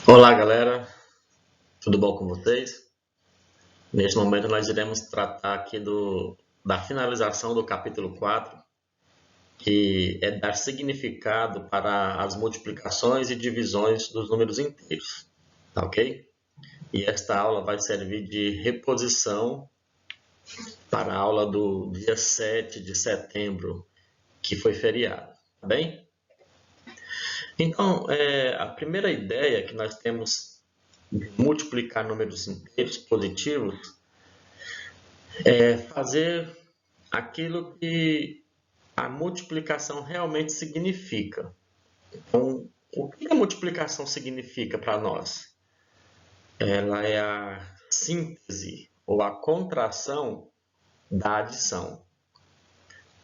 Olá, galera, tudo bom com vocês? Neste momento, nós iremos tratar aqui da finalização do capítulo 4, que é dar significado para as multiplicações e divisões dos números inteiros, tá ok? E esta aula vai servir de reposição para a aula do dia 7 de setembro, que foi feriado, tá bem? Então, a primeira ideia que nós temos de multiplicar números inteiros positivos é fazer aquilo que a multiplicação realmente significa. Então, o que a multiplicação significa para nós? Ela é a síntese ou a contração da adição.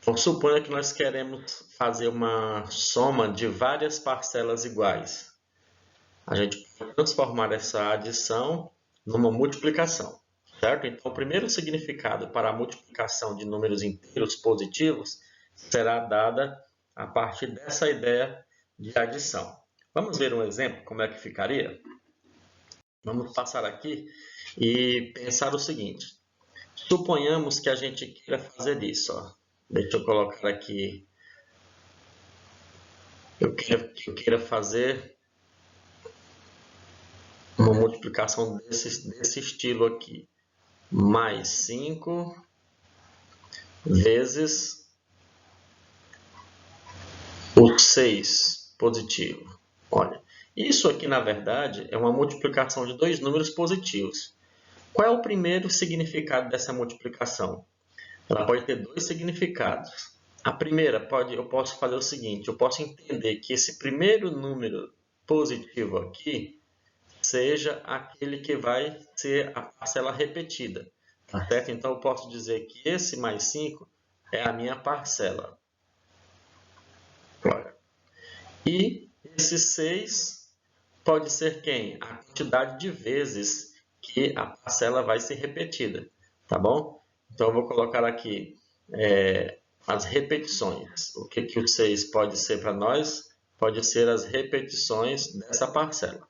Então, suponha que nós queremos fazer uma soma de várias parcelas iguais. A gente pode transformar essa adição numa multiplicação, certo? Então, o primeiro significado para a multiplicação de números inteiros positivos será dada a partir dessa ideia de adição. Vamos ver um exemplo, como é que ficaria? Vamos passar aqui e pensar o seguinte. Suponhamos que a gente queira fazer isso. Ó. Deixa eu colocar aqui. Eu queira fazer uma multiplicação desse estilo aqui. Mais 5 vezes o 6 positivo. Olha, isso aqui na verdade é uma multiplicação de dois números positivos. Qual é o primeiro significado dessa multiplicação? Ela pode ter dois significados. A primeira, eu posso fazer o seguinte, eu posso entender que esse primeiro número positivo aqui seja aquele que vai ser a parcela repetida. Tá certo? Então, eu posso dizer que esse mais 5 é a minha parcela. Olha. E esse 6 pode ser quem? A quantidade de vezes que a parcela vai ser repetida. Tá bom? Então, eu vou colocar aqui as repetições. O que o 6 pode ser para nós? Pode ser as repetições dessa parcela.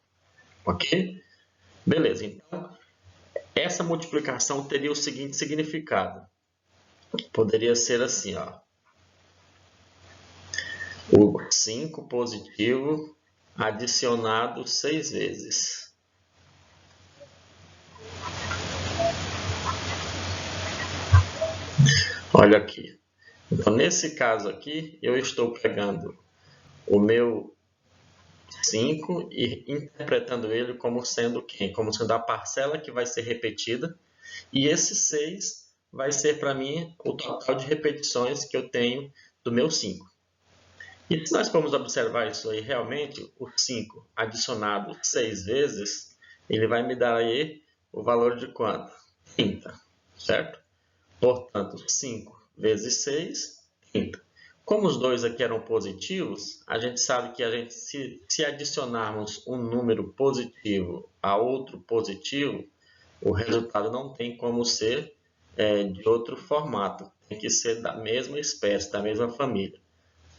Ok? Beleza. Então, essa multiplicação teria o seguinte significado. Poderia ser assim, ó. O 5 positivo adicionado 6 vezes. Olha aqui. Então, nesse caso aqui, eu estou pegando o meu 5 e interpretando ele como sendo quem? Como sendo a parcela que vai ser repetida. E esse 6 vai ser para mim o total de repetições que eu tenho do meu 5. E se nós formos observar isso aí, realmente, o 5 adicionado 6 vezes, ele vai me dar aí o valor de quanto? 30, certo? Portanto, 5 vezes 6, 30. Como os dois aqui eram positivos, a gente sabe que se adicionarmos um número positivo a outro positivo, o resultado não tem como ser de outro formato. Tem que ser da mesma espécie, da mesma família,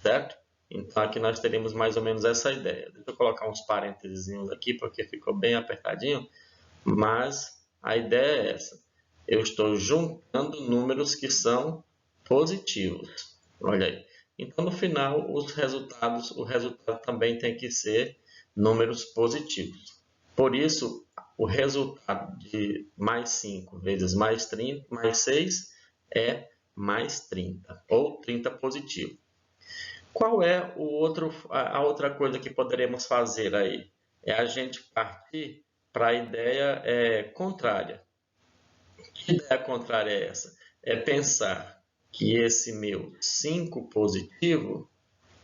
certo? Então, aqui nós teríamos mais ou menos essa ideia. Deixa eu colocar uns parênteses aqui, porque ficou bem apertadinho, mas a ideia é essa. Eu estou juntando números que são positivos. Olha aí. Então, no final, o resultado também tem que ser números positivos. Por isso, o resultado de mais 5 vezes mais 30, mais 6 é mais 30, ou 30 positivo. Qual é a outra coisa que poderemos fazer aí? É a gente partir para a ideia contrária. Que ideia contrária é essa? É pensar que esse meu 5 positivo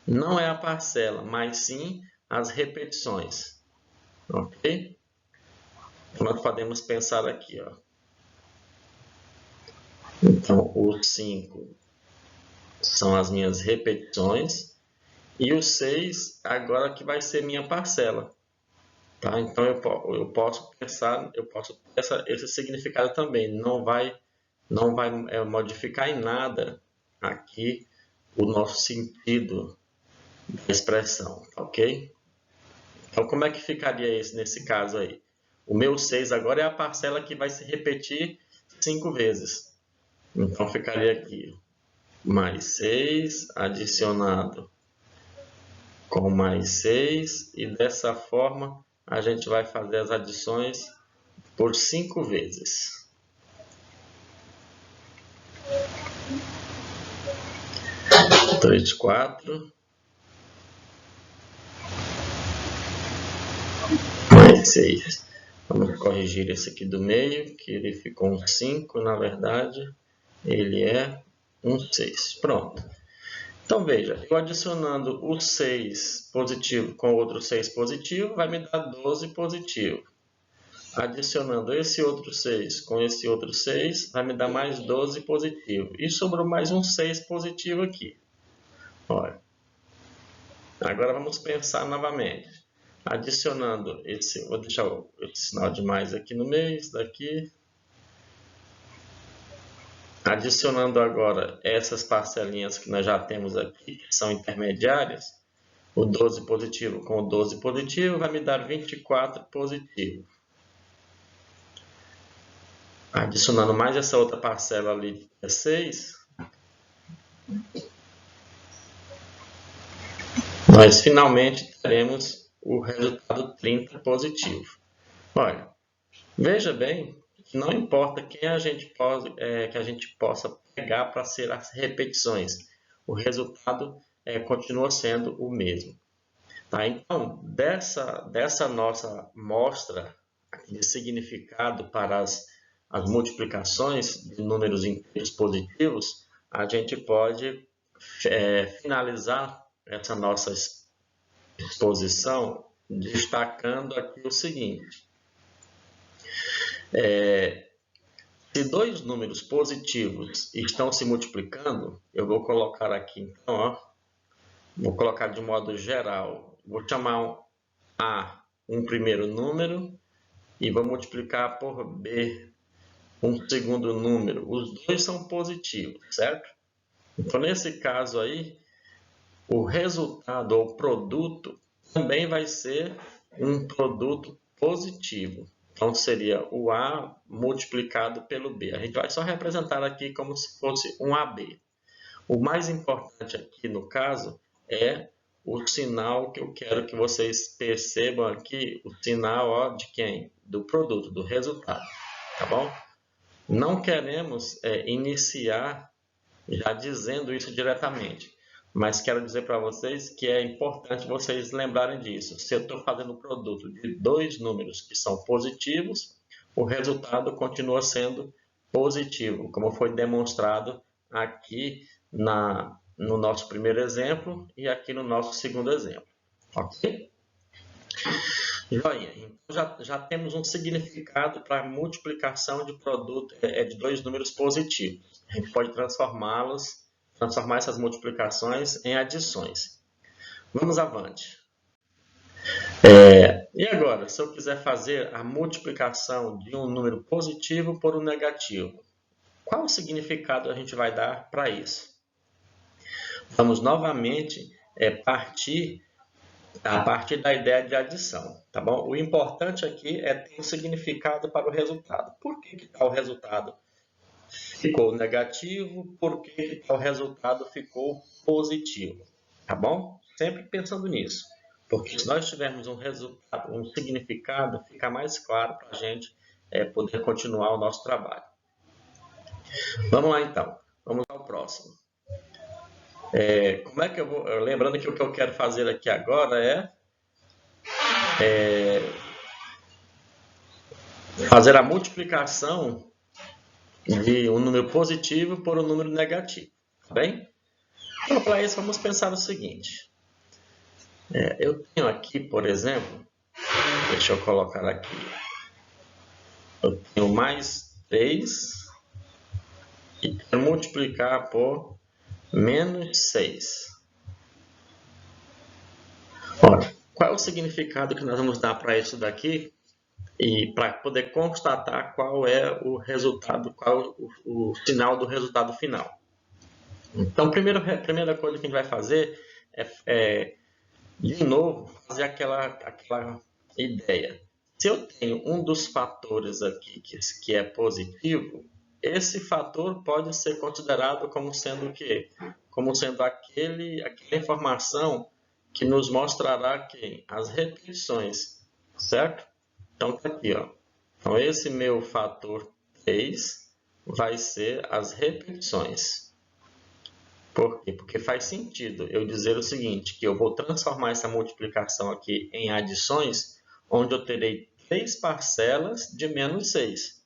não é a parcela, mas sim as repetições. Ok? Nós podemos pensar aqui. Ó. Então, o 5 são as minhas repetições e o 6 agora que vai ser minha parcela. Tá? Então eu posso pensar, esse significado também. Não vai modificar em nada aqui o nosso sentido da expressão, ok? Então, como é que ficaria isso nesse caso aí? O meu 6 agora é a parcela que vai se repetir 5 vezes. Então, ficaria aqui mais 6 adicionado com mais 6. E dessa forma, a gente vai fazer as adições por 5 vezes. Três, 4. Mais 6. Vamos corrigir esse aqui do meio, que ele ficou um 5, na verdade, ele é um 6. Pronto. Então, veja, eu adicionando o 6 positivo com outro 6 positivo, vai me dar 12 positivo. Adicionando esse outro 6 com esse outro 6, vai me dar mais 12 positivo. E sobrou mais um 6 positivo aqui. Olha. Agora vamos pensar novamente. Adicionando esse, vou deixar esse sinal de mais aqui no meio, isso daqui. Adicionando agora essas parcelinhas que nós já temos aqui, que são intermediárias, o 12 positivo com o 12 positivo vai me dar 24 positivo. Adicionando mais essa outra parcela ali de 16, nós finalmente teremos o resultado 30 positivo. Olha, veja bem que não importa quem a gente que a gente possa pegar para ser as repetições, o resultado continua sendo o mesmo. Tá? Então, dessa nossa mostra de significado para as multiplicações de números inteiros positivos, a gente pode finalizar essa nossa exposição destacando aqui o seguinte. Se dois números positivos estão se multiplicando, eu vou colocar aqui, então, ó, vou colocar de modo geral, vou chamar A um primeiro número e vou multiplicar por B um segundo número. Os dois são positivos, certo? Então, nesse caso aí, o resultado ou produto também vai ser um produto positivo. Então, seria o A multiplicado pelo B. A gente vai só representar aqui como se fosse um AB. O mais importante aqui no caso é o sinal que eu quero que vocês percebam aqui, o sinal ó, de quem? Do produto, do resultado, tá bom? Não queremos iniciar já dizendo isso diretamente, mas quero dizer para vocês que é importante vocês lembrarem disso. Se eu estou fazendo um produto de dois números que são positivos, o resultado continua sendo positivo, como foi demonstrado aqui no nosso primeiro exemplo e aqui no nosso segundo exemplo. Ok? Joia. Então, já temos um significado para a multiplicação de produto de dois números positivos. A gente pode transformar essas multiplicações em adições. Vamos avante. E agora, se eu quiser fazer a multiplicação de um número positivo por um negativo, qual o significado a gente vai dar para isso? Vamos novamente partir a partir da ideia de adição, tá bom? O importante aqui é ter um significado para o resultado. Por que tal resultado ficou negativo? Por que tal resultado ficou positivo? Tá bom? Sempre pensando nisso. Porque se nós tivermos um resultado, um significado, fica mais claro para a gente poder continuar o nosso trabalho. Vamos lá então. Vamos ao próximo. Como é que eu vou? Lembrando que o que eu quero fazer aqui agora é fazer a multiplicação de um número positivo por um número negativo, tá bem? Então, para isso, vamos pensar o seguinte. Eu tenho aqui, por exemplo, deixa eu colocar aqui, eu tenho mais 3 e quero multiplicar por menos 6. Ora, qual é o significado que nós vamos dar para isso daqui? E para poder constatar qual é o resultado, qual o sinal do resultado final. Então, a primeira coisa que a gente vai fazer é De novo, fazer aquela ideia. Se eu tenho um dos fatores aqui que é positivo, esse fator pode ser considerado como sendo o quê? Como sendo aquela informação que nos mostrará que as repetições, certo? Então, tá aqui, ó. Então, esse meu fator 3 vai ser as repetições. Por quê? Porque faz sentido eu dizer o seguinte, que eu vou transformar essa multiplicação aqui em adições, onde eu terei 3 parcelas de menos 6.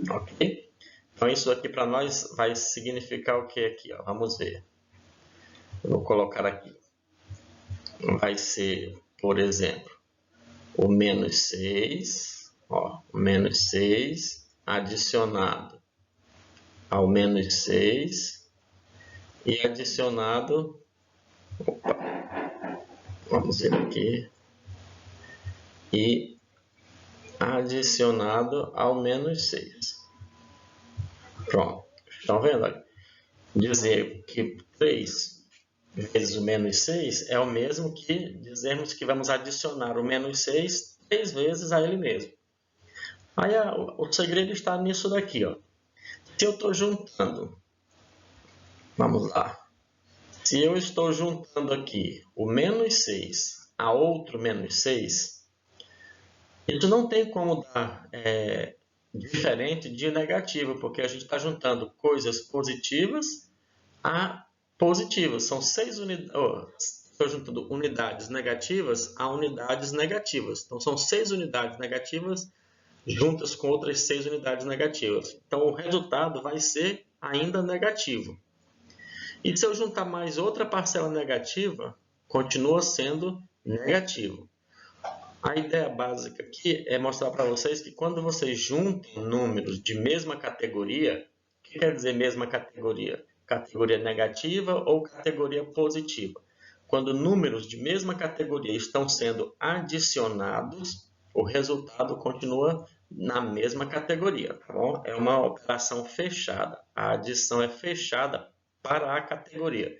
Ok? Então, isso aqui para nós vai significar o que aqui? Ó? Vamos ver. Eu vou colocar aqui. Vai ser, por exemplo, o menos 6, ó, o menos 6 adicionado ao menos 6 e adicionado, vamos ver aqui, e adicionado ao menos 6. Pronto, estão vendo? Olha? Dizer que 3 vezes o menos 6 é o mesmo que dizermos que vamos adicionar o menos 6 3 vezes a ele mesmo. Aí o segredo está nisso daqui, ó. Se eu estou juntando, vamos lá. Se eu estou juntando aqui o menos 6 a outro menos 6, isso não tem como dar diferente de negativo, porque a gente está juntando coisas positivas a positivas. São 6 unidades. Estou juntando unidades negativas a unidades negativas. Então, são 6 unidades negativas juntas com outras 6 unidades negativas. Então, o resultado vai ser ainda negativo. E se eu juntar mais outra parcela negativa, continua sendo negativo. A ideia básica aqui é mostrar para vocês que quando vocês juntam números de mesma categoria, o que quer dizer mesma categoria? Categoria negativa ou categoria positiva? Quando números de mesma categoria estão sendo adicionados, o resultado continua na mesma categoria, tá bom? É uma operação fechada. A adição é fechada para a categoria.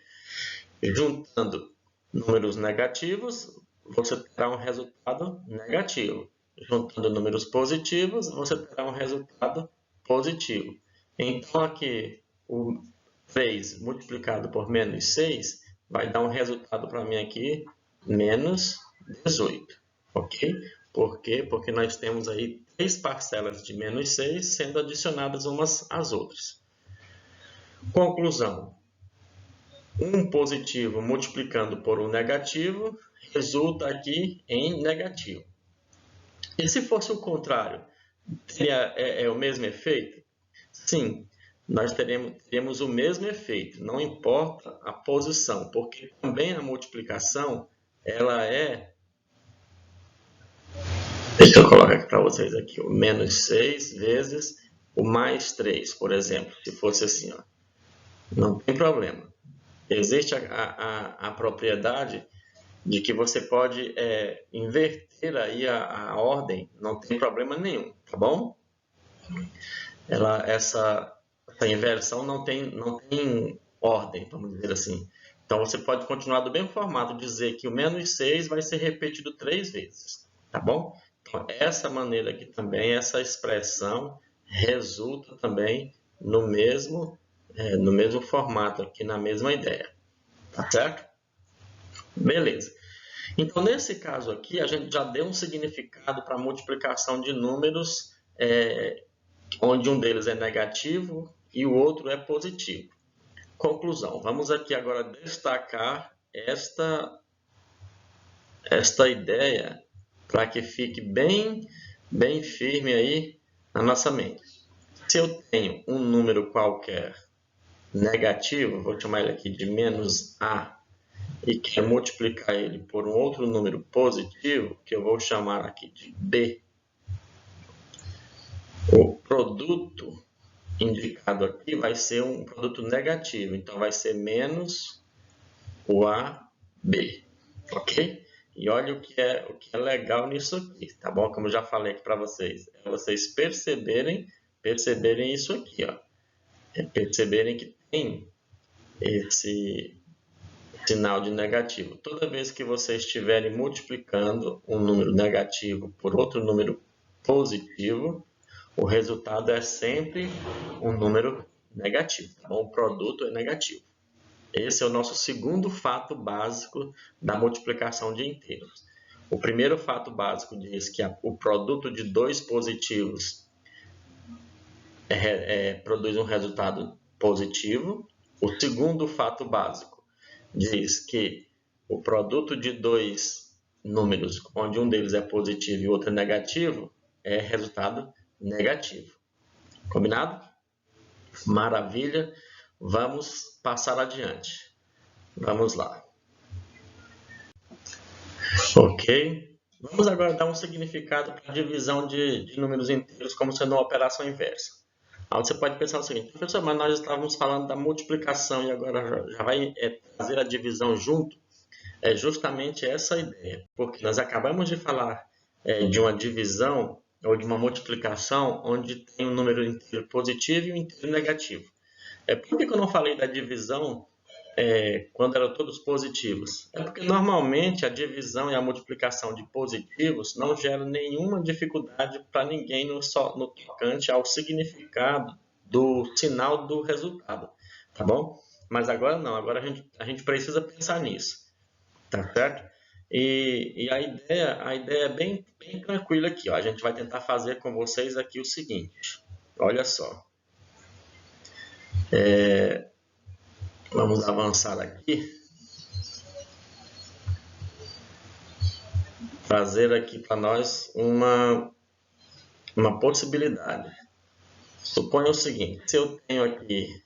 Juntando números negativos, você terá um resultado negativo. Juntando números positivos, você terá um resultado positivo. Então, aqui, o 3 multiplicado por menos 6 vai dar um resultado para mim aqui, menos 18. Ok? Por quê? Porque nós temos aí 3 parcelas de menos 6 sendo adicionadas umas às outras. Conclusão. Um positivo multiplicando por um negativo resulta aqui em negativo. E se fosse o contrário, teria o mesmo efeito? Sim, nós teremos o mesmo efeito, não importa a posição, porque também a multiplicação, ela é... Deixa eu colocar aqui para vocês aqui, o menos 6 vezes o mais 3, por exemplo, se fosse assim, ó. Não tem problema. Existe a propriedade de que você pode inverter aí a ordem, não tem problema nenhum, tá bom? Essa inversão não tem ordem, vamos dizer assim. Então, você pode continuar do mesmo formato, dizer que o menos 6 vai ser repetido 3 vezes, tá bom? Então, essa maneira aqui também, essa expressão resulta também no mesmo formato aqui, na mesma ideia, tá certo? Beleza. Então, nesse caso aqui, a gente já deu um significado para a multiplicação de números, onde um deles é negativo e o outro é positivo. Conclusão. Vamos aqui agora destacar esta ideia para que fique bem firme aí na nossa mente. Se eu tenho um número qualquer negativo, vou chamar ele aqui de menos A, e quer multiplicar ele por um outro número positivo, que eu vou chamar aqui de B, o produto indicado aqui vai ser um produto negativo, então vai ser menos o AB, ok? E olha o que é legal nisso aqui, tá bom? Como eu já falei aqui para vocês, é vocês perceberem isso aqui, ó. Perceberem que tem sinal de negativo. Toda vez que vocês estiverem multiplicando um número negativo por outro número positivo, o resultado é sempre um número negativo, tá bom? O produto é negativo. Esse é o nosso segundo fato básico da multiplicação de inteiros. O primeiro fato básico diz que o produto de dois positivos produz um resultado positivo. O segundo fato básico diz que o produto de dois números, onde um deles é positivo e o outro é negativo, é resultado negativo. Combinado? Maravilha. Vamos passar adiante. Vamos lá. Ok. Vamos agora dar um significado para a divisão de números inteiros como sendo uma operação inversa. Aí você pode pensar o seguinte: professor, mas nós estávamos falando da multiplicação e agora já vai trazer a divisão junto? É justamente essa a ideia, porque nós acabamos de falar de uma divisão ou de uma multiplicação onde tem um número inteiro positivo e um inteiro negativo. Por que eu não falei da divisão quando eram todos positivos? É porque normalmente a divisão e a multiplicação de positivos não geram nenhuma dificuldade para ninguém no tocante ao significado do sinal do resultado, tá bom? Mas agora não, agora a gente precisa pensar nisso, tá certo? E a ideia é bem tranquila aqui, ó. A gente vai tentar fazer com vocês aqui o seguinte, olha só. Vamos avançar aqui. Trazer aqui para nós uma possibilidade. Suponha o seguinte: se eu tenho aqui,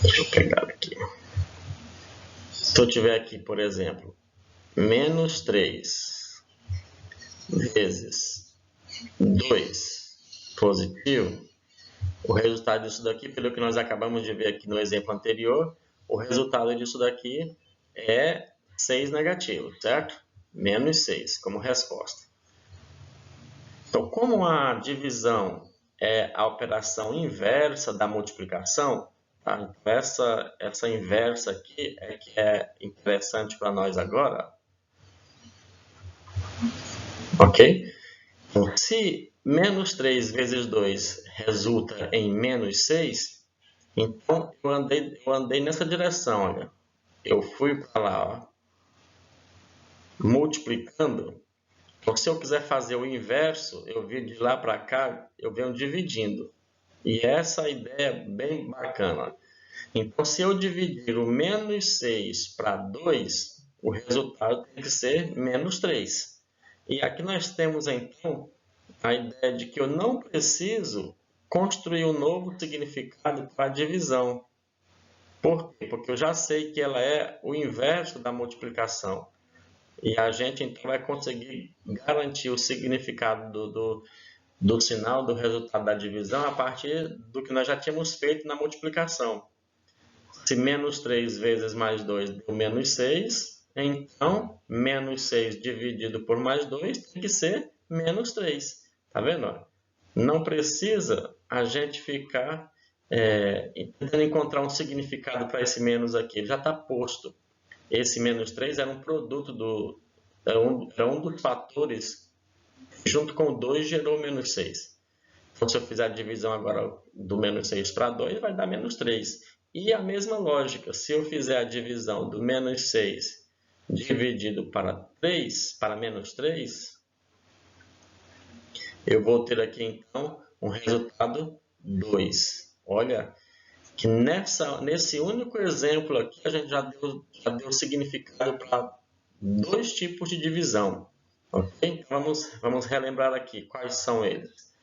deixa eu pegar aqui. Se eu tiver aqui, por exemplo, menos 3 vezes 2 positivo, o resultado disso daqui, pelo que nós acabamos de ver aqui no exemplo anterior, o resultado disso daqui é 6 negativo, certo? Menos 6 como resposta. Então, como a divisão é a operação inversa da multiplicação, tá? Então essa inversa aqui é que é interessante para nós agora. Ok? Então, se menos 3 vezes 2 resulta em menos 6, então eu andei nessa direção, olha. Eu fui para lá, ó, multiplicando. Então, se eu quiser fazer o inverso, eu vim de lá para cá, eu venho dividindo. E essa ideia é bem bacana. Então, se eu dividir o menos 6 para 2, o resultado tem que ser menos 3. E aqui nós temos, então, a ideia de que eu não preciso construir um novo significado para a divisão. Por quê? Porque eu já sei que ela é o inverso da multiplicação. E a gente, então, vai conseguir garantir o significado do sinal do resultado da divisão a partir do que nós já tínhamos feito na multiplicação. Se menos 3 vezes mais 2 deu menos 6, então menos 6 dividido por mais 2 tem que ser menos 3. Tá vendo? Não precisa a gente ficar tentando encontrar um significado para esse menos aqui. Ele já está posto. Esse menos 3 era um produto era um dos fatores que, junto com o 2, gerou menos 6. Então, se eu fizer a divisão agora do menos 6 para 2, vai dar menos 3. E a mesma lógica, se eu fizer a divisão do menos 6 dividido para 3, para menos 3, eu vou ter aqui, então, um resultado 2. Olha, que nesse único exemplo aqui, a gente já deu significado para 2 tipos de divisão. Ok? Então, vamos relembrar aqui quais são eles.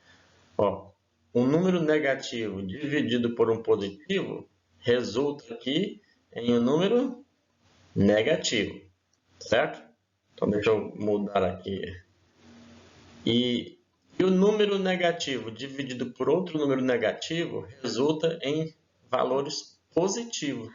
Ó, um número negativo dividido por um positivo resulta aqui em um número negativo, certo? Então, deixa eu mudar aqui. E o número negativo dividido por outro número negativo resulta em valores positivos.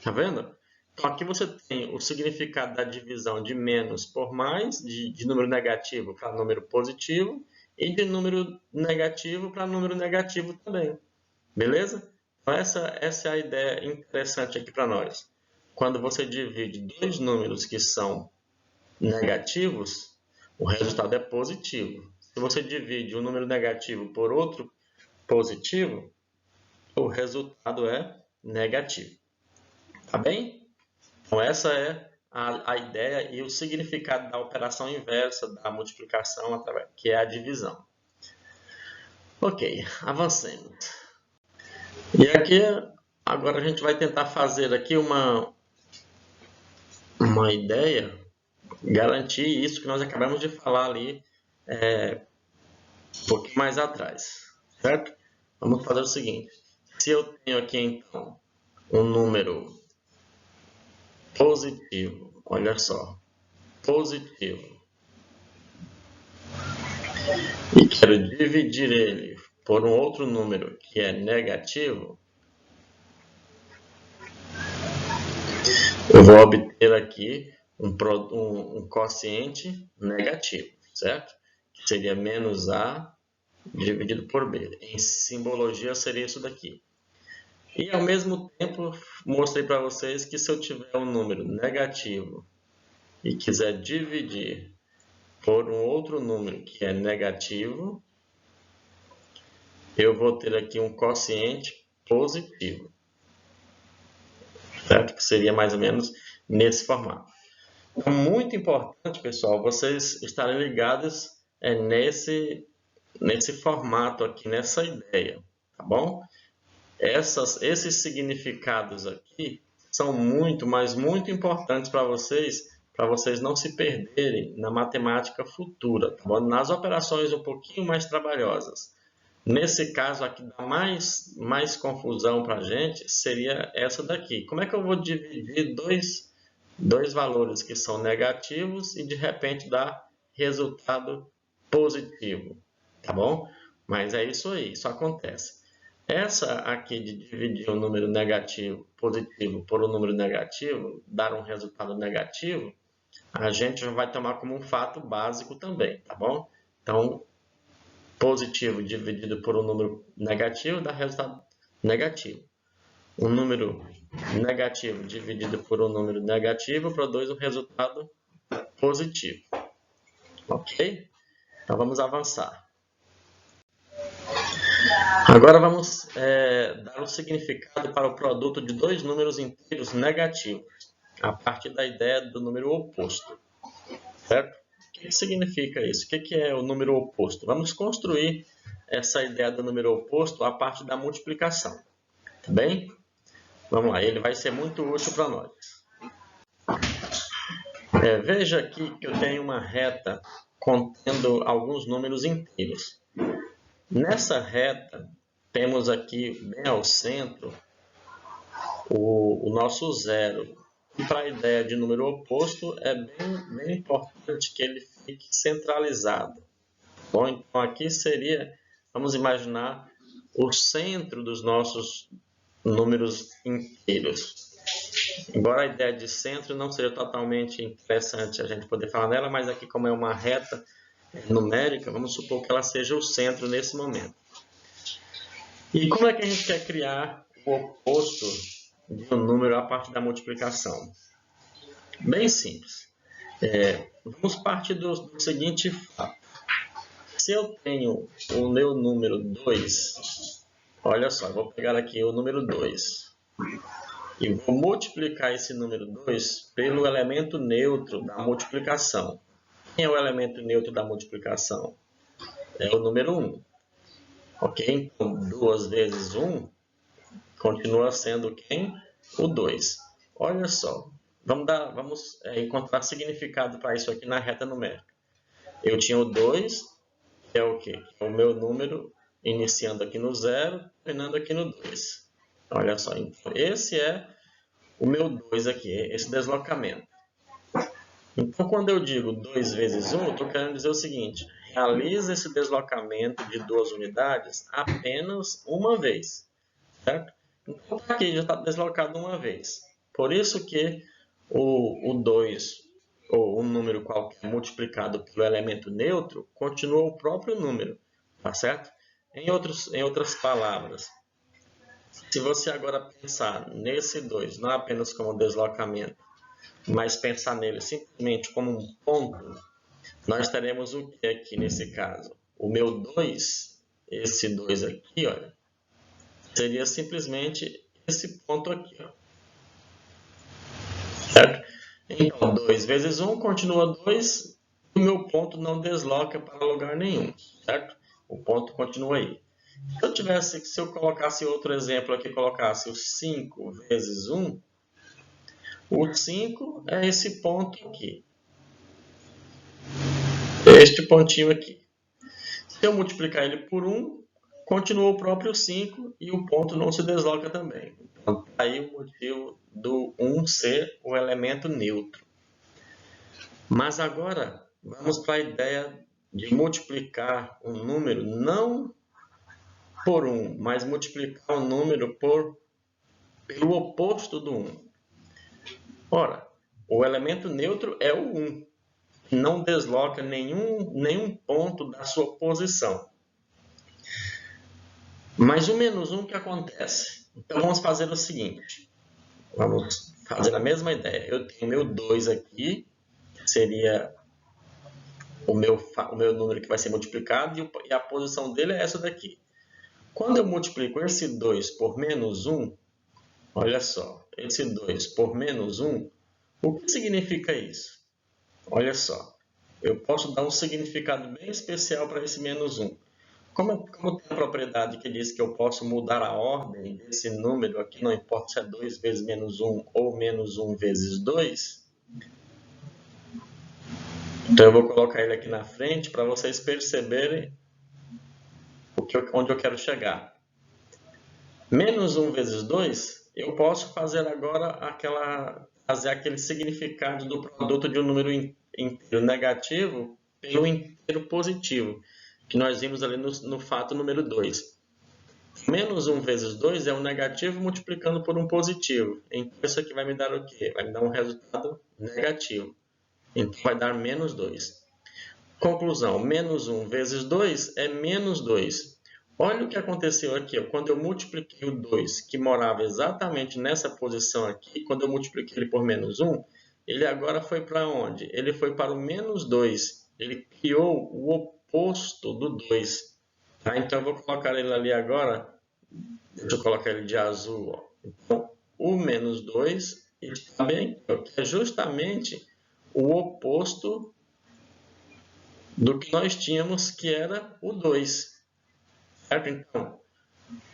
Tá vendo? Então, aqui você tem o significado da divisão de menos por mais, de número negativo para número positivo, e de número negativo para número negativo também. Beleza? Então, essa é a ideia interessante aqui para nós. Quando você divide dois números que são negativos, o resultado é positivo. Se você divide um número negativo por outro positivo, o resultado é negativo. Tá bem? Então, essa é a ideia e o significado da operação inversa da multiplicação, que é a divisão. Ok, avancemos. E aqui, agora a gente vai tentar fazer aqui uma ideia, garantir isso que nós acabamos de falar ali um pouquinho mais atrás, certo? Vamos fazer o seguinte, se eu tenho aqui então um número positivo, olha só, positivo, e quero dividir ele por um outro número que é negativo, eu vou obter aqui um quociente negativo, certo? Que seria menos A dividido por B. Em simbologia seria isso daqui. E ao mesmo tempo mostrei para vocês que se eu tiver um número negativo e quiser dividir por um outro número que é negativo, eu vou ter aqui um quociente positivo, certo? Que seria mais ou menos nesse formato. Então, muito importante, pessoal, vocês estarem ligados nesse formato aqui, nessa ideia, tá bom? Esses significados aqui são muito, mas muito importantes para vocês não se perderem na matemática futura, tá bom? Nas operações um pouquinho mais trabalhosas. Nesse caso aqui, dá mais confusão para a gente, seria essa daqui. Como é que eu vou dividir dois valores que são negativos e de repente dar resultado positivo, tá bom? Mas é isso aí, isso acontece. Essa aqui de dividir um número negativo, positivo por um número negativo, dar um resultado negativo, a gente já vai tomar como um fato básico também, tá bom? Então, positivo dividido por um número negativo dá resultado negativo. Um número negativo dividido por um número negativo produz um resultado positivo. Ok? Então vamos avançar. Agora vamos dar um significado para o produto de dois números inteiros negativos, a partir da ideia do número oposto. Certo? O que significa isso? O que é o número oposto? Vamos construir essa ideia do número oposto a partir da multiplicação. Tá bem? Vamos lá, ele vai ser muito útil para nós. Veja aqui que eu tenho uma reta contendo alguns números inteiros. Nessa reta, temos aqui bem ao centro o nosso zero. E para a ideia de número oposto, é bem importante que ele fique centralizado. Bom, então aqui seria, vamos imaginar, o centro dos nossos números inteiros. Embora a ideia de centro não seja totalmente interessante a gente poder falar nela, mas aqui como é uma reta numérica, vamos supor que ela seja o centro nesse momento. E como é que a gente quer criar o oposto de um número a partir da multiplicação? Bem simples. Vamos partir do seguinte fato. Se eu tenho o meu número 2, olha só, eu vou pegar aqui o número 2 e vou multiplicar esse número 2 pelo elemento neutro da multiplicação. Quem é o elemento neutro da multiplicação? É o número 1. Ok? Então, 2 vezes 1 continua sendo quem? O 2. Olha só, vamos encontrar significado para isso aqui na reta numérica. Eu tinha o 2, que é o quê? É o meu número iniciando aqui no 0, terminando aqui no 2. Olha só, então, esse é o meu 2 aqui, esse deslocamento. Então, quando eu digo 2 vezes 1, eu estou querendo dizer o seguinte: realiza esse deslocamento de 2 unidades apenas uma vez. Certo? Então, aqui já está deslocado uma vez. Por isso que o 2, ou um número qualquer multiplicado pelo elemento neutro, continua o próprio número. Tá certo? Em outras palavras, Se você agora pensar nesse 2, não apenas como deslocamento, mas pensar nele simplesmente como um ponto, nós teremos o que aqui nesse caso? O meu 2, esse 2 aqui, olha, seria simplesmente esse ponto aqui, ó. Certo? Então, 2 vezes 1 continua 2, e o meu ponto não desloca para lugar nenhum, certo? O ponto continua aí. Se eu colocasse outro exemplo aqui, colocasse o 5 vezes 1, o 5 é esse ponto aqui. Este pontinho aqui. Se eu multiplicar ele por 1, continua o próprio 5 e o ponto não se desloca também. Então, aí o motivo do 1 ser o elemento neutro. Mas agora, vamos para a ideia de multiplicar um número não por 1, mas multiplicar o número pelo oposto do 1. Ora, o elemento neutro é o 1. Não desloca nenhum ponto da sua posição. Mas o menos 1 que acontece? Então vamos fazer o seguinte. Vamos fazer a mesma ideia. Eu tenho meu 2 aqui, que seria o meu número que vai ser multiplicado, e a posição dele é essa daqui. Quando eu multiplico esse 2 por menos 1, olha só, esse 2 por menos 1, o que significa isso? Olha só, eu posso dar um significado bem especial para esse menos 1. Como tem a propriedade que diz que eu posso mudar a ordem desse número aqui, não importa se é 2 vezes menos 1 ou menos 1 vezes 2, então eu vou colocar ele aqui na frente para vocês perceberem onde eu quero chegar. Menos 1 vezes 2, eu posso fazer agora fazer aquele significado do produto de um número inteiro negativo pelo inteiro positivo, que nós vimos ali no fato número 2. Menos 1 vezes 2 é um negativo multiplicando por um positivo. Então, isso aqui vai me dar o quê? Vai me dar um resultado negativo. Então, vai dar menos 2. Conclusão, menos 1 vezes 2 é menos 2. Olha o que aconteceu aqui. Quando eu multipliquei o 2, que morava exatamente nessa posição aqui, quando eu multipliquei ele por menos 1, ele agora foi para onde? Ele foi para o menos 2. Ele criou o oposto do 2. Tá? Então, eu vou colocar ele ali agora. Deixa eu colocar ele de azul. Ó. Então, o menos 2 está bem, que é justamente o oposto do que nós tínhamos, que era o 2. Certo? Então,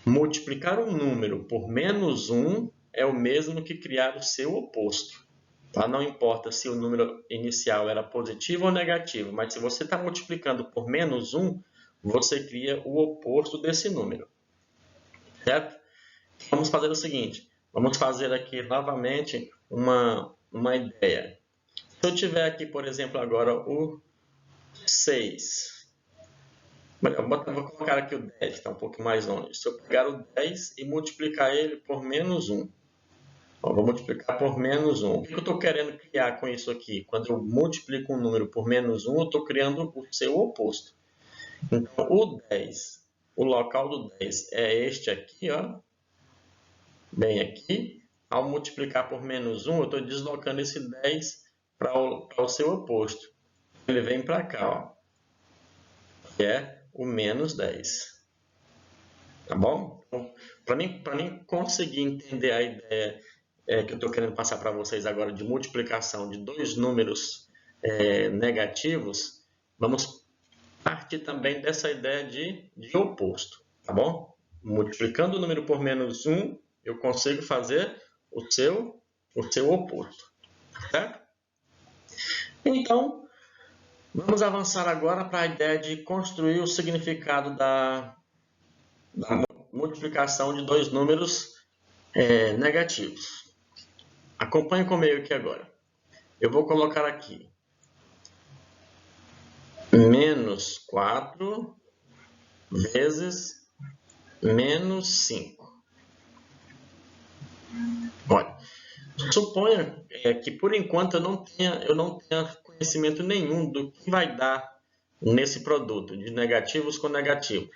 multiplicar um número por menos 1 é o mesmo que criar o seu oposto. Tá? Não importa se o número inicial era positivo ou negativo, mas se você está multiplicando por menos 1, você cria o oposto desse número. Certo? Vamos fazer o seguinte. Vamos fazer aqui novamente uma ideia. Se eu tiver aqui, por exemplo, agora o 6. Vou colocar aqui o 10, que está um pouco mais longe. Se eu pegar o 10 e multiplicar ele por menos 1. Vou multiplicar por menos 1. O que eu estou querendo criar com isso aqui? Quando eu multiplico um número por menos 1, eu estou criando o seu oposto. Então, o 10, o local do 10 é este aqui, ó. Bem aqui. Ao multiplicar por menos 1, eu estou deslocando esse 10 para o seu oposto. Ele vem para cá, ó, que é o menos 10. Tá bom? Então, para mim conseguir entender a ideia que eu estou querendo passar para vocês agora de multiplicação de dois números negativos, vamos partir também dessa ideia de oposto. Tá bom? Multiplicando o número por menos 1, eu consigo fazer o seu oposto. Certo? Então, vamos avançar agora para a ideia de construir o significado da multiplicação de dois números negativos. Acompanhe comigo aqui agora. Eu vou colocar aqui menos 4 vezes menos 5. Olha, suponha que por enquanto eu não tenha conhecimento nenhum do que vai dar nesse produto, de negativos com negativos.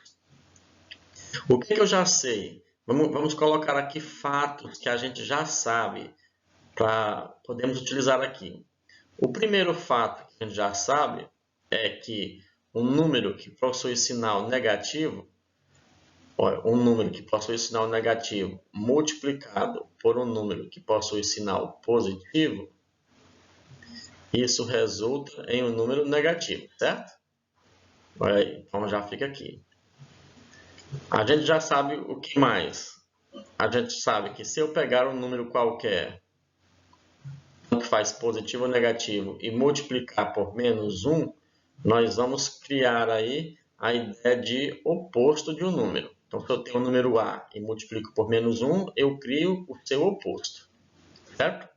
O que eu já sei? Vamos colocar aqui fatos que a gente já sabe, para podemos utilizar aqui. O primeiro fato que a gente já sabe é que um número que possui sinal negativo, multiplicado por um número que possui sinal positivo, isso resulta em um número negativo, certo? Olha aí, então já fica aqui. A gente já sabe o que mais? A gente sabe que se eu pegar um número qualquer, que faz positivo ou negativo, e multiplicar por menos 1, nós vamos criar aí a ideia de oposto de um número. Então, se eu tenho o número A e multiplico por menos 1, eu crio o seu oposto, certo?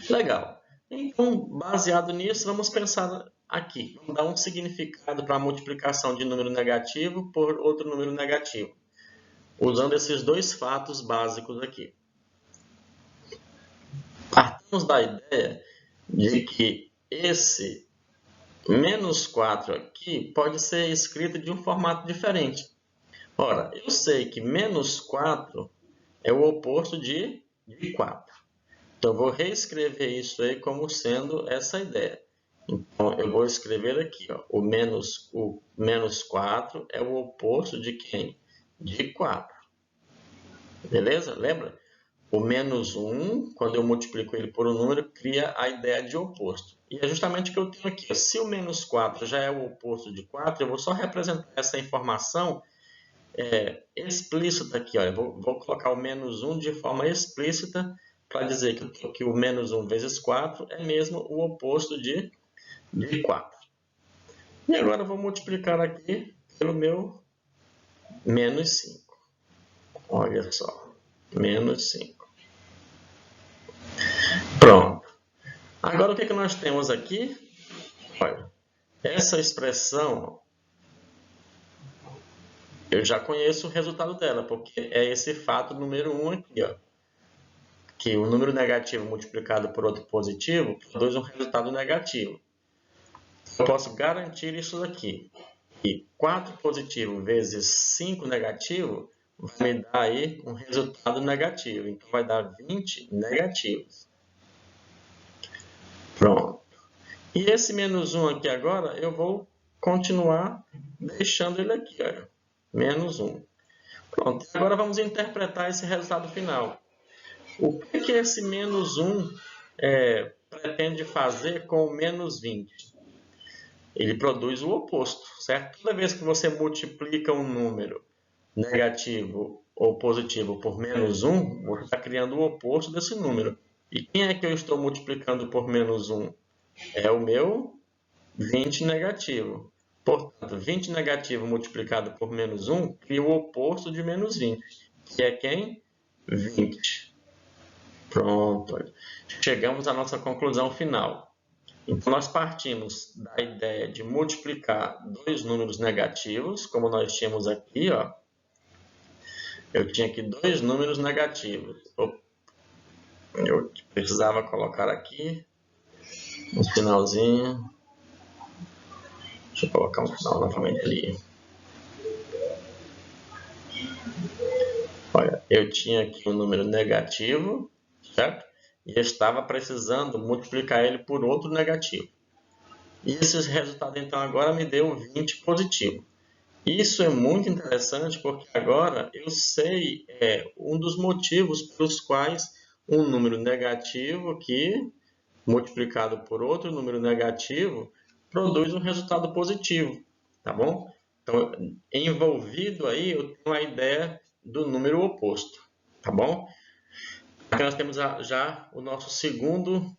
Legal. Então, baseado nisso, vamos pensar aqui. Vamos dar um significado para a multiplicação de número negativo por outro número negativo, usando esses dois fatos básicos aqui. Partimos da ideia de que esse menos 4 aqui pode ser escrito de um formato diferente. Ora, eu sei que menos 4 é o oposto de 4. Então, eu vou reescrever isso aí como sendo essa ideia. Então, eu vou escrever aqui, ó, o menos 4 é o oposto de quem? De 4. Beleza? Lembra? O menos 1, quando eu multiplico ele por um número, cria a ideia de oposto. E é justamente o que eu tenho aqui. Se o menos 4 já é o oposto de 4, eu vou só representar essa informação explícita aqui. Ó. Eu vou colocar o menos 1 de forma explícita para dizer que o menos 1 vezes 4 é mesmo o oposto de 4. E agora eu vou multiplicar aqui pelo meu menos 5. Olha só, menos 5. Pronto. Agora, o que nós temos aqui? Olha, essa expressão, eu já conheço o resultado dela, porque é esse fato número 1 aqui, ó, que o número negativo multiplicado por outro positivo produz um resultado negativo. Eu posso garantir isso daqui, que 4 positivo vezes 5 negativo vai me dar aí um resultado negativo. Então, vai dar 20 negativos. Pronto. E esse menos 1 aqui agora, eu vou continuar deixando ele aqui, olha. Menos 1. Pronto. Agora vamos interpretar esse resultado final. O que esse menos 1 pretende fazer com o menos 20? Ele produz o oposto, certo? Toda vez que você multiplica um número negativo ou positivo por menos 1, você está criando o oposto desse número. E quem é que eu estou multiplicando por menos 1? É o meu 20 negativo. Portanto, 20 negativo multiplicado por menos 1 cria o oposto de menos 20, que é quem? 20. Pronto. Chegamos à nossa conclusão final. Então, nós partimos da ideia de multiplicar dois números negativos, como nós tínhamos aqui, ó. Eu tinha aqui dois números negativos. Eu precisava colocar aqui um finalzinho. Deixa eu colocar um final novamente ali. Olha, eu tinha aqui um número negativo, certo? E estava precisando multiplicar ele por outro negativo. E esse resultado, então, agora me deu 20 positivo. Isso é muito interessante porque agora eu sei um dos motivos pelos quais um número negativo aqui, multiplicado por outro número negativo, produz um resultado positivo, tá bom? Então, envolvido aí, eu tenho a ideia do número oposto, tá bom? Aqui nós temos já o nosso segundo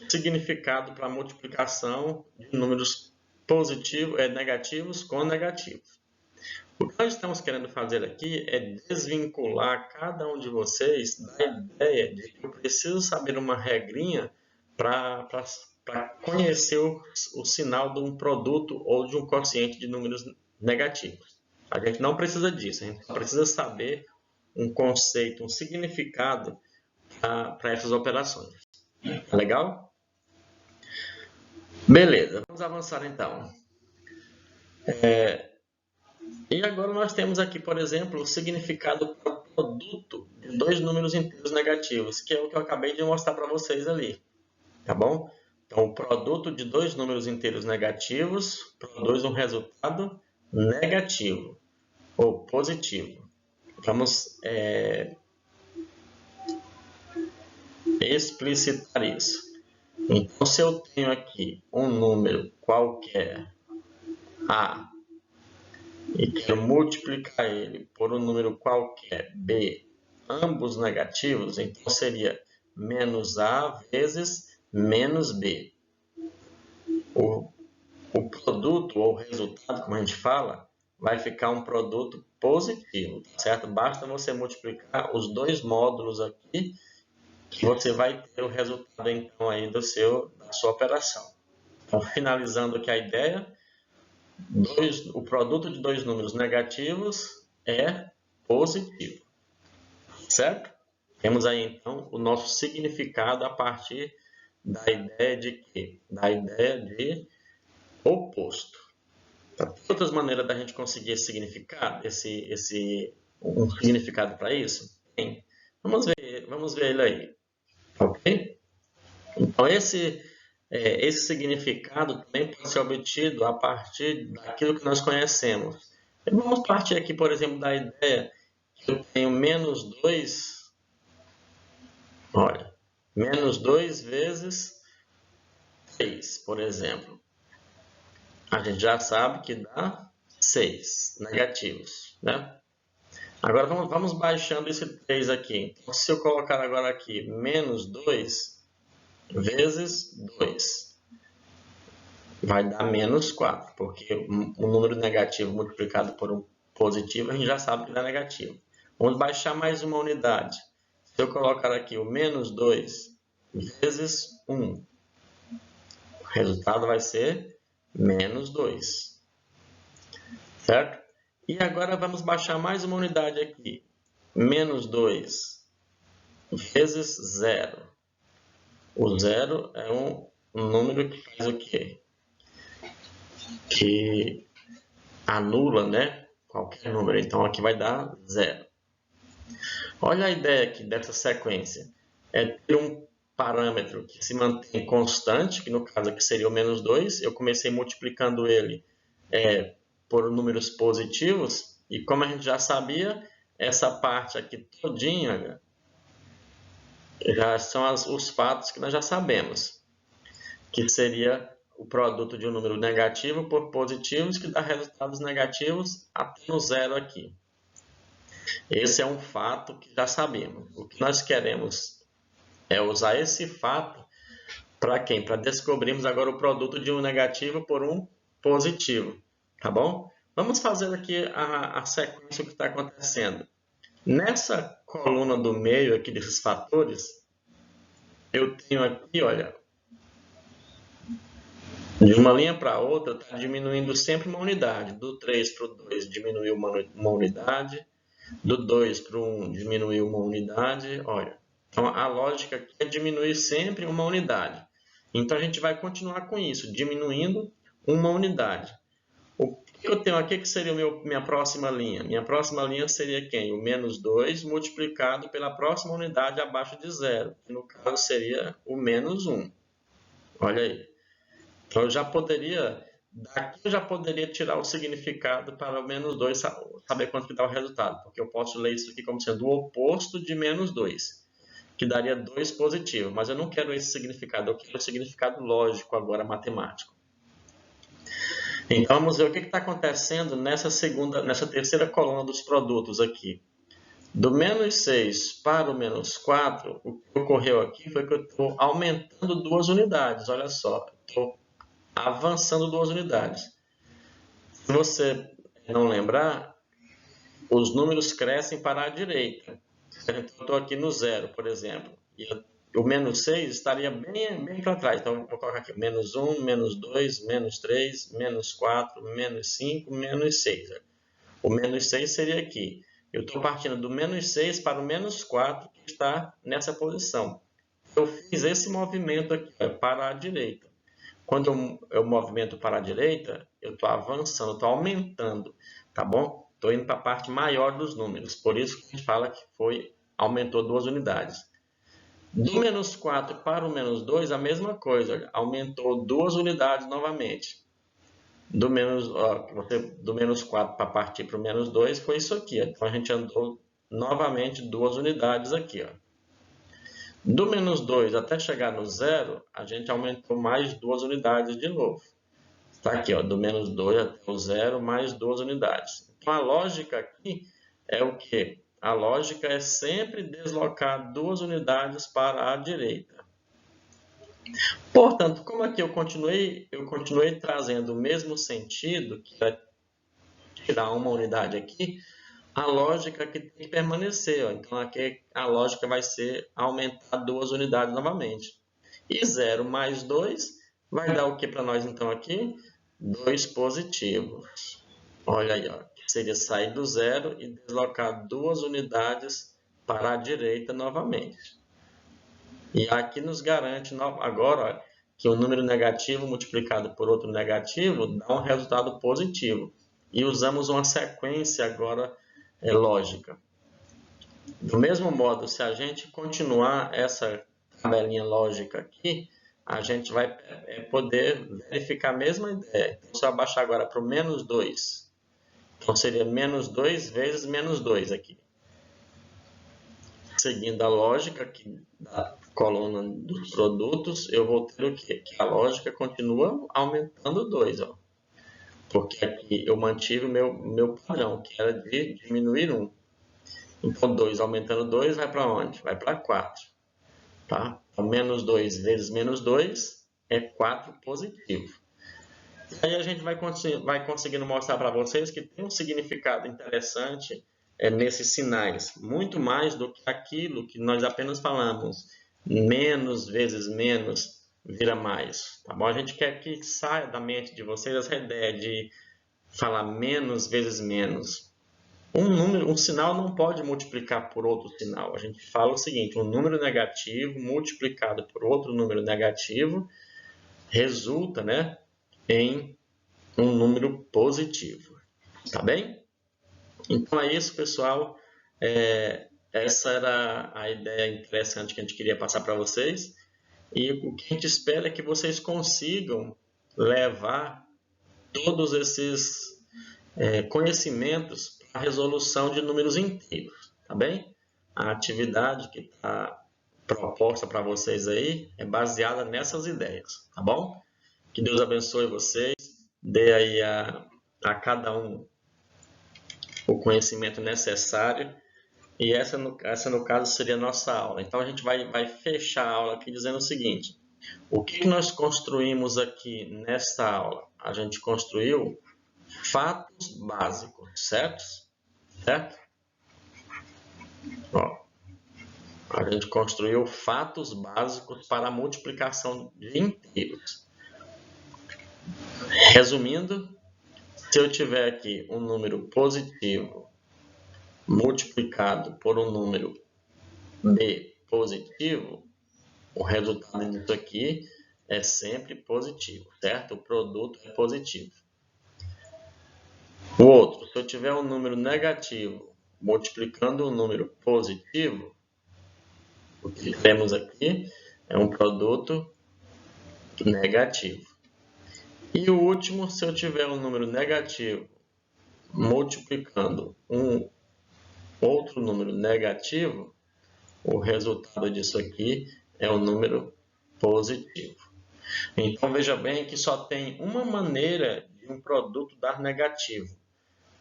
significado para a multiplicação de números negativos com negativos. O que nós estamos querendo fazer aqui é desvincular cada um de vocês da ideia de que eu preciso saber uma regrinha para conhecer o sinal de um produto ou de um quociente de números negativos. A gente não precisa disso, a gente precisa saber um conceito, um significado para essas operações. Tá legal? Beleza, vamos avançar então. E agora nós temos aqui, por exemplo, o significado para produto de dois números inteiros negativos, que é o que eu acabei de mostrar para vocês ali, tá bom? Então, o produto de dois números inteiros negativos produz um resultado negativo ou positivo. Vamos explicitar isso. Então, se eu tenho aqui um número qualquer, A, e quero multiplicar ele por um número qualquer, B, ambos negativos, então seria menos A vezes menos B. O produto ou resultado, como a gente fala, vai ficar um produto positivo, certo? Basta você multiplicar os dois módulos aqui que você vai ter o resultado então aí da sua operação. Então, finalizando aqui a ideia, o produto de dois números negativos é positivo, certo? Temos aí então o nosso significado a partir da ideia de quê? Da ideia de oposto. Tem outras maneiras da gente conseguir esse significado, um significado para isso? Tem. Vamos ver ele aí, ok? Então esse significado também pode ser obtido a partir daquilo que nós conhecemos. Vamos partir aqui, por exemplo, da ideia que eu tenho menos 2, olha, menos 2 vezes 3, por exemplo. A gente já sabe que dá 6 negativos, né? Agora vamos baixando esse 3 aqui. Então, se eu colocar agora aqui menos 2 vezes 2, vai dar menos 4, porque um número negativo multiplicado por um positivo, a gente já sabe que dá negativo. Vamos baixar mais uma unidade. Se eu colocar aqui o menos 2 vezes 1, o resultado vai ser menos 2, certo? E agora vamos baixar mais uma unidade aqui. Menos 2 vezes 0. O 0 é um número que faz o quê? Que anula, né? Qualquer número. Então, aqui vai dar 0. Olha a ideia aqui dessa sequência. É ter um parâmetro que se mantém constante, que no caso aqui seria o menos 2. Eu comecei multiplicando ele por números positivos. E como a gente já sabia, essa parte aqui todinha já são os fatos que nós já sabemos, que seria o produto de um número negativo por positivos, que dá resultados negativos até no zero aqui. Esse é um fato que já sabemos. O que nós queremos é usar esse fato para quem? Para descobrirmos agora o produto de um negativo por um positivo, tá bom? Vamos fazer aqui a sequência que está acontecendo. Nessa coluna do meio aqui desses fatores, eu tenho aqui, olha, de uma linha para outra está diminuindo sempre uma unidade. Do 3 para o 2 diminuiu uma unidade, do 2 para o 1 diminuiu uma unidade, olha. Então a lógica aqui é diminuir sempre uma unidade. Então a gente vai continuar com isso, diminuindo uma unidade. O que eu tenho aqui que seria minha próxima linha? Minha próxima linha seria quem? O menos 2 multiplicado pela próxima unidade abaixo de 0, que no caso seria o menos 1. Olha aí. Então eu já poderia, daqui eu já poderia tirar o significado para o menos 2, saber quanto que dá o resultado, porque eu posso ler isso aqui como sendo o oposto de menos 2, que daria 2 positivo, mas eu não quero esse significado, eu quero o significado lógico agora, matemático. Então vamos ver o que está acontecendo nessa terceira coluna dos produtos aqui. Do menos 6 para o menos 4, o que ocorreu aqui foi que eu estou aumentando 2 unidades, olha só, estou avançando 2 unidades. Se você não lembrar, os números crescem para a direita. Então, eu estou aqui no 0, por exemplo, e o menos 6 estaria bem para trás. Então, vou colocar aqui menos 1, menos 2, menos 3, menos 4, menos 5, menos 6. O menos 6 seria aqui. Eu estou partindo do menos 6 para o menos 4, que está nessa posição. Eu fiz esse movimento aqui, para a direita. Quando eu movimento para a direita, eu estou avançando, estou aumentando, tá bom? Estou indo para a parte maior dos números, por isso que a gente fala que aumentou 2 unidades. Do menos 4 para o menos 2, a mesma coisa, aumentou 2 unidades novamente. Do menos 4 para partir para o menos 2 foi isso aqui. Então a gente andou novamente 2 unidades aqui. Ó. Do menos 2 até chegar no 0, a gente aumentou mais 2 unidades de novo. Está aqui, ó, do menos 2 até o 0, mais 2 unidades. Então a lógica aqui é o quê? A lógica é sempre deslocar 2 unidades para a direita. Portanto, como aqui eu continuei trazendo o mesmo sentido, que é tirar uma unidade aqui, a lógica aqui tem que permanecer. Ó. Então, aqui a lógica vai ser aumentar 2 unidades novamente. E 0 mais 2 vai dar o que para nós, então, aqui? 2 positivos. Olha aí, ó, que seria sair do 0 e deslocar 2 unidades para a direita novamente. E aqui nos garante agora, ó, que um número negativo multiplicado por outro negativo dá um resultado positivo. E usamos uma sequência agora lógica. Do mesmo modo, se a gente continuar essa tabelinha lógica aqui, a gente vai poder verificar a mesma ideia. Então, se eu abaixar agora para o menos 2, então seria menos 2 vezes menos 2 aqui. Seguindo a lógica aqui da coluna dos produtos, eu vou ter o quê? Que a lógica continua aumentando 2, ó. Porque aqui eu mantive o meu padrão, que era de diminuir 1. Então, 2 aumentando 2 vai para onde? Vai para 4. Tá? Então, menos 2 vezes menos 2 é 4 positivo. E aí a gente vai conseguindo mostrar para vocês que tem um significado interessante nesses sinais, muito mais do que aquilo que nós apenas falamos, menos vezes menos vira mais, tá bom? A gente quer que saia da mente de vocês essa ideia de falar menos vezes menos. Um sinal não pode multiplicar por outro sinal. A gente fala o seguinte, um número negativo multiplicado por outro número negativo resulta, né, em um número positivo, tá bem? Então é isso, pessoal. Essa era a ideia interessante que a gente queria passar para vocês. E o que a gente espera é que vocês consigam levar todos esses conhecimentos para a resolução de números inteiros, tá bem? A atividade que está proposta para vocês aí é baseada nessas ideias, tá bom? Que Deus abençoe vocês, dê aí a cada um o conhecimento necessário. E essa no caso, seria a nossa aula. Então, a gente vai fechar a aula aqui dizendo o seguinte. O que nós construímos aqui nesta aula? A gente construiu fatos básicos, certo? Ó, a gente construiu fatos básicos para a multiplicação de inteiros. Resumindo, se eu tiver aqui um número positivo multiplicado por um número b positivo, o resultado disso aqui é sempre positivo, certo? O produto é positivo. O outro, se eu tiver um número negativo multiplicando um número positivo, o que temos aqui é um produto negativo. E o último, se eu tiver um número negativo multiplicando um outro número negativo, o resultado disso aqui é um número positivo. Então, veja bem que só tem uma maneira de um produto dar negativo.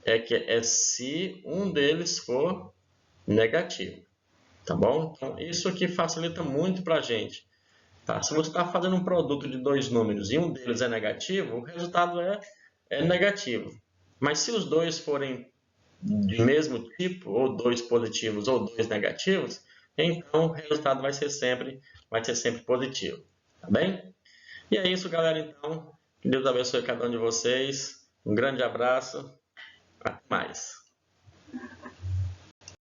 É se um deles for negativo. Tá bom? Então, isso aqui facilita muito para a gente. Tá? Se você está fazendo um produto de 2 números e um deles é negativo, o resultado é negativo. Mas se os dois forem de mesmo tipo, ou 2 positivos ou 2 negativos, então o resultado vai ser sempre positivo. Tá bem? E é isso, galera. Então, que Deus abençoe cada um de vocês. Um grande abraço. Até mais.